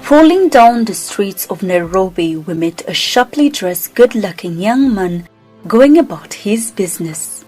Strolling down the streets of Nairobi, we met a sharply dressed, good-looking young man going about his business.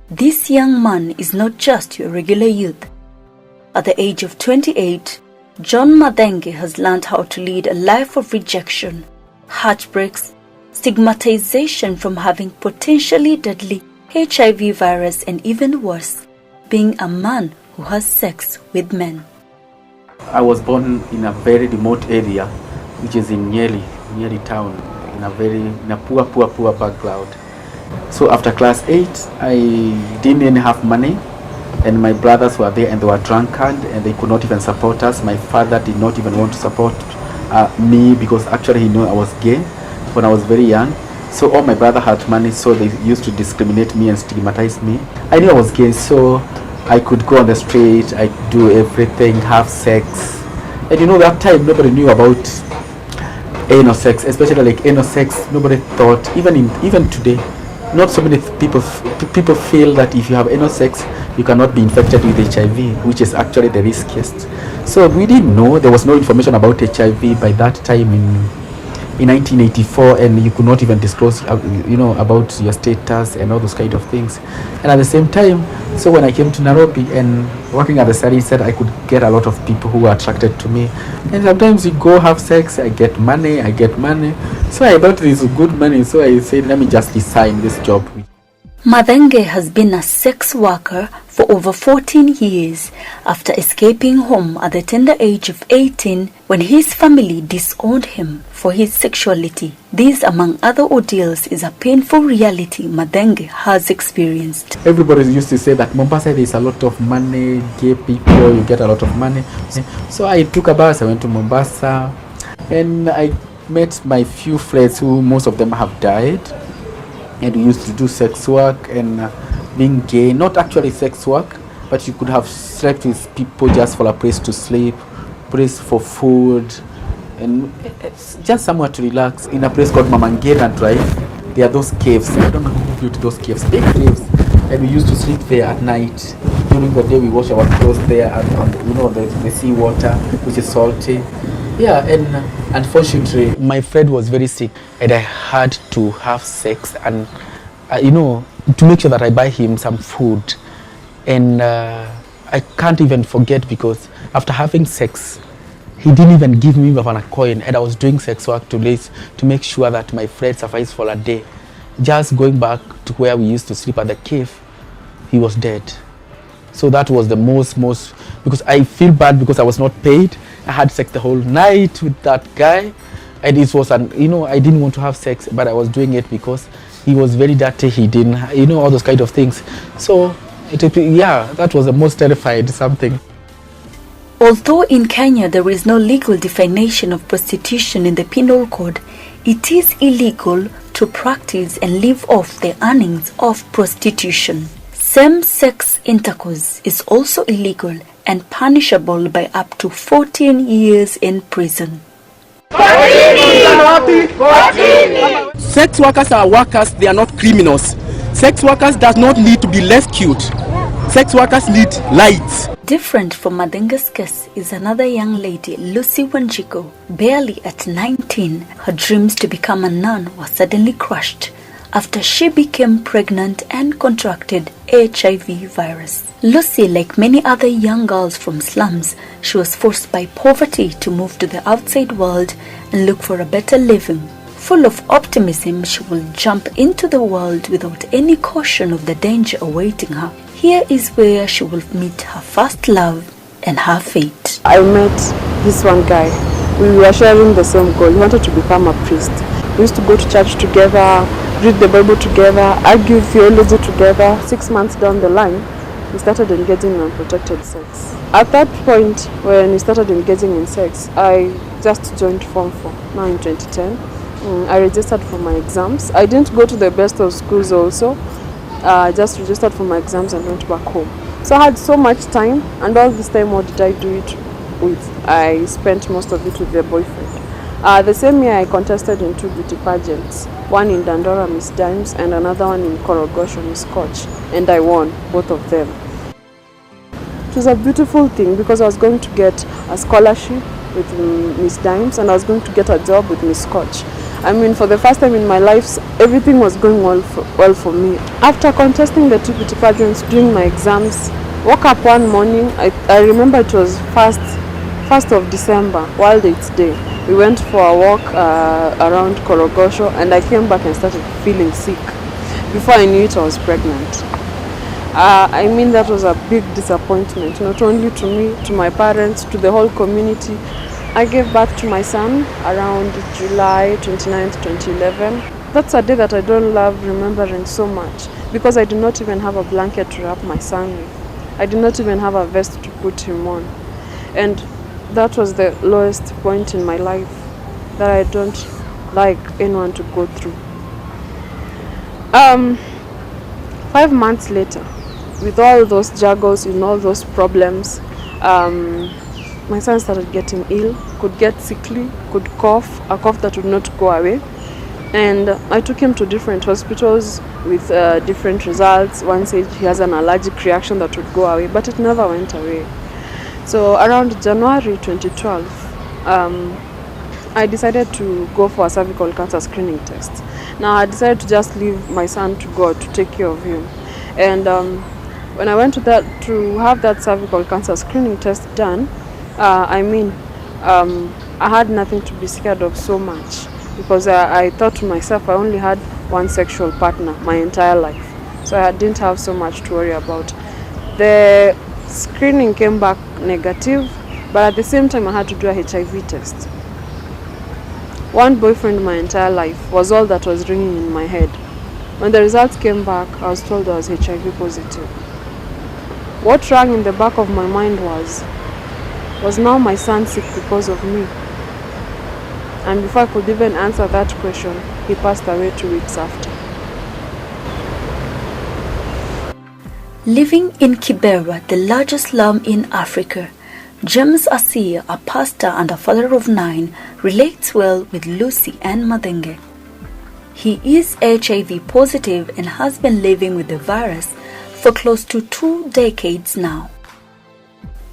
This young man is not just your regular youth. At the age of 28, John Madenge has learned how to lead a life of rejection, heartbreaks, stigmatization from having potentially deadly HIV virus, and even worse, being a man who has sex with men. I was born in a very remote area, which is in Nyeri town, in a poor background. So after class 8, I didn't even have money, and my brothers were there and they were drunkard and they could not even support us. My father did not even want to support me because actually he knew I was gay when I was very young. So all my brother had money, so they used to discriminate me and stigmatize me. I knew I was gay, so I could go on the street, I could do everything, have sex. And that time nobody knew about anal sex, especially like anal sex. Nobody thought, even today, not so many people feel that if you have anal sex, you cannot be infected with HIV, which is actually the riskiest. So we didn't know, there was no information about HIV by that time in 1984, and you could not even disclose about your status and all those kind of things. And at the same time, so when I came to Nairobi and working at the study said, I could get a lot of people who were attracted to me, and sometimes you go have sex, I get money. So I thought this was good money, so I said, let me just resign this job. Madenge has been a sex worker for over 14 years after escaping home at the tender age of 18 when his family disowned him for his sexuality. This, among other ordeals, is a painful reality Madenge has experienced. Everybody used to say that Mombasa, there's a lot of money, gay people, you get a lot of money. So I took a bus, I went to Mombasa, and I met my few friends who most of them have died. And we used to do sex work and being gay, not actually sex work, but you could have slept with people just for a place to sleep, place for food, and it's just somewhere to relax. In a place called Mamangera Drive, there are those caves. I don't know who built those caves, big caves, and we used to sleep there at night. During the day, we wash our clothes there, and the sea water, which is salty. Yeah, and unfortunately, my friend was very sick, and I had to have sex, and to make sure that I buy him some food. And I can't even forget, because after having sex, he didn't even give me even a coin, and I was doing sex work to make sure that my friend survives for a day. Just going back to where we used to sleep at the cave, he was dead. So that was the most, because I feel bad because I was not paid. I had sex the whole night with that guy, and it was I didn't want to have sex, but I was doing it because he was very dirty. He didn't, all those kind of things. So that was the most terrified something. Although in Kenya there is no legal definition of prostitution in the penal code, it is illegal to practice and live off the earnings of prostitution. Same-sex intercourse is also illegal and punishable by up to 14 years in prison. Sex workers are workers, they are not criminals. Sex workers does not need to be rescued. Sex workers need lights. Different from Madenge's case is another young lady, Lucy Wanjiku. Barely at 19, her dreams to become a nun were suddenly crushed after she became pregnant and contracted HIV virus. Lucy, like many other young girls from slums, she was forced by poverty to move to the outside world and look for a better living. Full of optimism, she will jump into the world without any caution of the danger awaiting her. Here is where she will meet her first love and her fate. I met this one guy. We were sharing the same goal. He wanted to become a priest. We used to go to church together, read the Bible together, argue theology together. 6 months down the line, we started engaging in unprotected sex. At that point, when we started engaging in sex, I just joined Form 4, now in 2010. I registered for my exams. I didn't go to the best of schools also. I just registered for my exams and went back home. So I had so much time, and all this time, what did I do it with? I spent most of it with the boyfriend. The same year, I contested in 2 beauty pageants, one in Dandora, Miss Dimes, and another one in Korogosho, Miss Scotch, and I won both of them. It was a beautiful thing because I was going to get a scholarship with Miss Dimes, and I was going to get a job with Miss Scotch. I mean, for the first time in my life, everything was going well for me. After contesting the two beauty pageants, doing my exams, woke up one morning. I remember it was 1st of December, World AIDS Day. We went for a walk around Korogosho, and I came back and started feeling sick. Before I knew it, I was pregnant. I mean, that was a big disappointment, not only to me, to my parents, to the whole community. I gave birth to my son around July 29th, 2011. That's a day that I don't love remembering so much, because I did not even have a blanket to wrap my son with. I did not even have a vest to put him on. And that was the lowest point in my life that I don't like anyone to go through. 5 months later, with all those juggles and all those problems, my son started getting ill, could get sickly, could cough, a cough that would not go away. And I took him to different hospitals with different results. One said he has an allergic reaction that would go away, but it never went away. So around January 2012, I decided to go for a cervical cancer screening test. Now I decided to just leave my son to God to take care of him. And when I went to have that cervical cancer screening test done, I had nothing to be scared of so much, because I thought to myself I only had one sexual partner my entire life. So I didn't have so much to worry about. The screening came back negative, but at the same time I had to do a HIV test. One boyfriend my entire life was all that was ringing in my head. When the results came back, I was told I was HIV positive. What rang in the back of my mind was now my son sick because of me? And before I could even answer that question, he passed away 2 weeks after. Living in Kibera, the largest slum in Africa, James Asiya, a pastor and a father of 9, relates well with Lucy and Madenge. He is HIV positive and has been living with the virus for close to 2 decades now.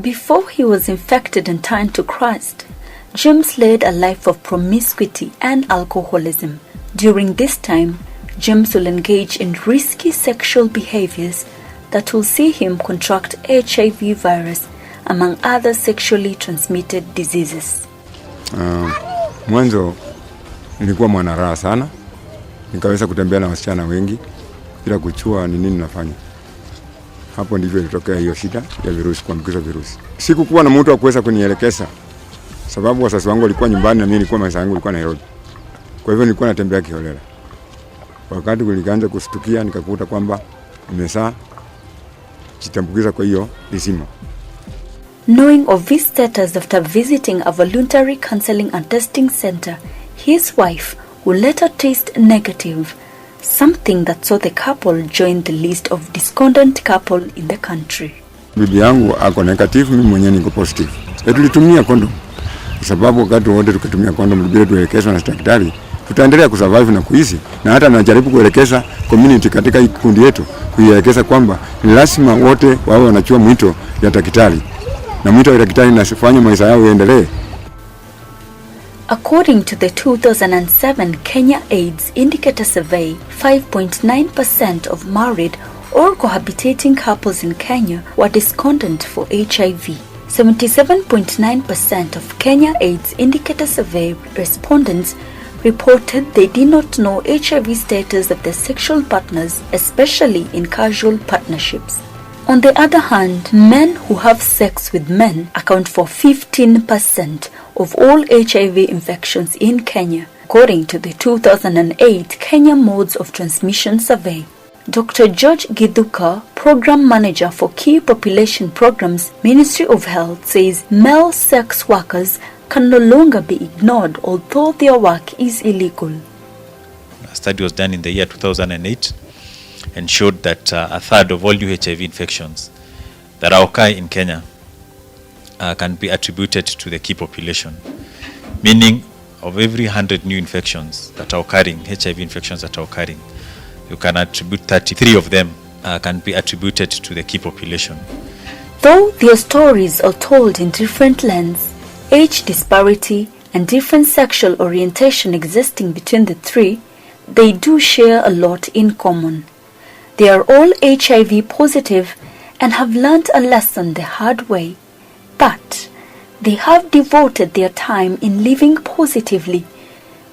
Before he was infected and turned to Christ, James led a life of promiscuity and alcoholism. During this time, James will engage in risky sexual behaviors that will see him contract HIV virus, among other sexually transmitted diseases. Mwanzo nilikuwa mwanaraha sana, nikaweza kutembea na wasichana wengi bila kuchua ni nini nafanya. Hapo ndivyo ilitokea hiyo shida ya virusi, kuambukiza virusi. Sikukuwa na mtu wa kuweza kunielekeza, sababu wazazi wangu walikuwa nyumbani na mimi nilikuwa maisha yangu ilikuwa Nairobi. Kwa hivyo nilikuwa natembea kiholela. Wakati kulianza kustukia nikakuta kwamba nimezaa jitambukiza kwa hiyo lisimo. Knowing of his status after visiting a voluntary counseling and testing center, his wife would later test negative, something that saw the couple join the list of discordant couple in the country. Bibi yangu ako negative, mimi mwenyewe niko positive. Tulitumia kondom. Kwa sababu wakati wote tukitumia kondom bila tuelekezwa na daktari, tutaendelea kusurvive na kuishi. Na hata najaribu kuelekeza community katika kikundi yetu, kuielekeza kwamba ni lazima wote wao wanachua mwito ya daktari. Na mwito wa daktari unafanya maisha yao yaendelee. According to the 2007 Kenya AIDS Indicator Survey, 5.9% of married or cohabitating couples in Kenya were discordant for HIV. 77.9% of Kenya AIDS Indicator Survey respondents reported they did not know HIV status of their sexual partners, especially in casual partnerships. On the other hand, men who have sex with men account for 15% of all HIV infections in Kenya, according to the 2008 Kenya Modes of Transmission Survey. Dr. George Githuka, Program Manager for Key Population Programs, Ministry of Health, says male sex workers can no longer be ignored although their work is illegal. A study was done in the year 2008 and showed that a third of all new HIV infections that occur in Kenya can be attributed to the key population, meaning of every 100 new infections that are occurring, HIV infections that are occurring, you can attribute 33 of them can be attributed to the key population. Though their stories are told in different lens, age disparity and different sexual orientation existing between the three, they do share a lot in common. They are all HIV positive and have learned a lesson the hard way, but they have devoted their time in living positively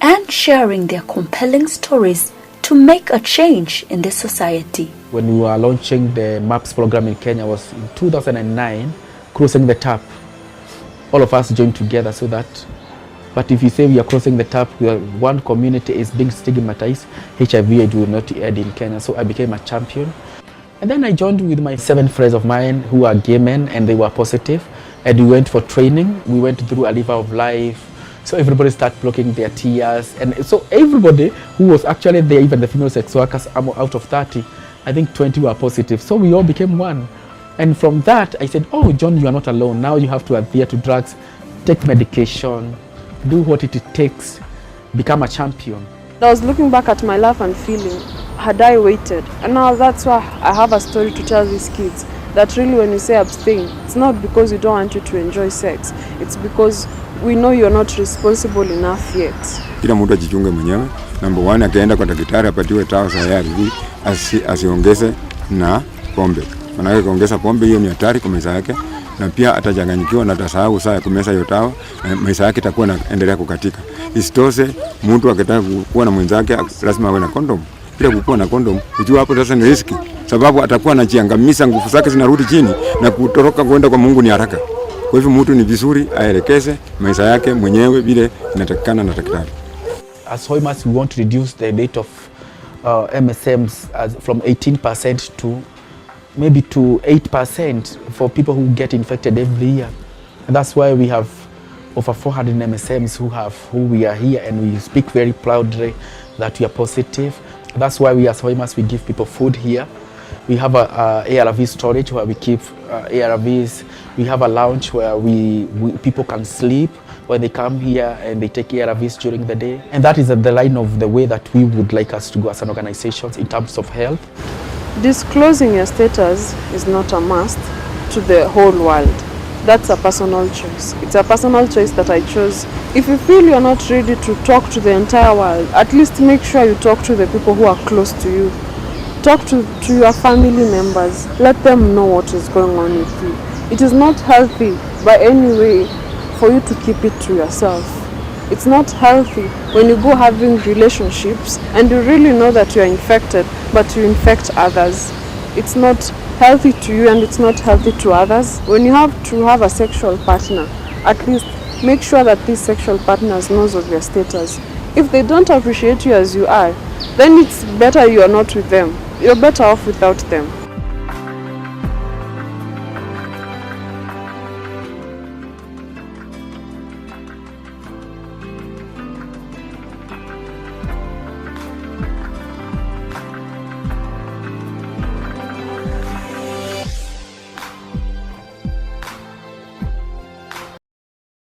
and sharing their compelling stories to make a change in the society. When we were launching the MAPS program in Kenya was in 2009, Crossing the Tap. All of us joined together so that, but if you say we are crossing the tap, one community is being stigmatized, HIV will not end in Kenya. So I became a champion. And then I joined with my 7 friends of mine who are gay men and they were positive. And we went for training. We went through a river of life. So everybody started blocking their tears. And so everybody who was actually there, even the female sex workers, out of 30, I think 20 were positive. So we all became one. And from that, I said, oh, John, you are not alone. Now you have to adhere to drugs, take medication, do what it takes, become a champion. I was looking back at my life and feeling, had I waited? And now that's why I have a story to tell these kids. That really when you say abstain, it's not because we don't want you to enjoy sex. It's because we know you're not responsible enough yet. Kila mtu ajichunge mwenyewe. Number 1, akaenda kwa daktari apatiwe dawa za ARV, asiongeze na pombe. Maana kuongeza pombe hiyo ni hatari kwa maisha yake, na pia atajanganykiwa na atasahau saa ya kumeza hiyo dawa, maisha yake itakuwa inaendelea kukatika. Isitoshe, mtu akitaka kuwa na mwenzake lazima awe na condom. Bila kuwa na condom, unajua hapo sasa ni riski, sababu atakuwa anajiangamiza, nguvu zake zinarudi chini na kutoroka kwenda kwa Mungu ni haraka. Kwa hivyo mtu ni vizuri aelekeze maisha yake mwenyewe vile inatakikana na daktari. As Hoimas, we want to reduce the rate of MSMs from 18% to maybe to 8% for people who get infected every year. And that's why we have over 400 MSMs who we are here, and we speak very proudly that we are positive. That's why we as Hoimas, we give people food here. We have a ARV storage where we keep ARVs. We have a lounge where people can sleep when they come here and they take ARVs during the day. And that is the line of the way that we would like us to go as an organization in terms of health. Disclosing your status is not a must to the whole world. That's a personal choice. It's a personal choice that I chose. If you feel you're not ready to talk to the entire world, at least make sure you talk to the people who are close to you. Talk to your family members. Let them know what is going on with you. It is not healthy by any way for you to keep it to yourself. It's not healthy when you go having relationships and you really know that you are infected, but you infect others. It's not healthy to you and it's not healthy to others. When you have to have a sexual partner, at least make sure that these sexual partners knows of your status. If they don't appreciate you as you are, then it's better you are not with them. You're better off without them.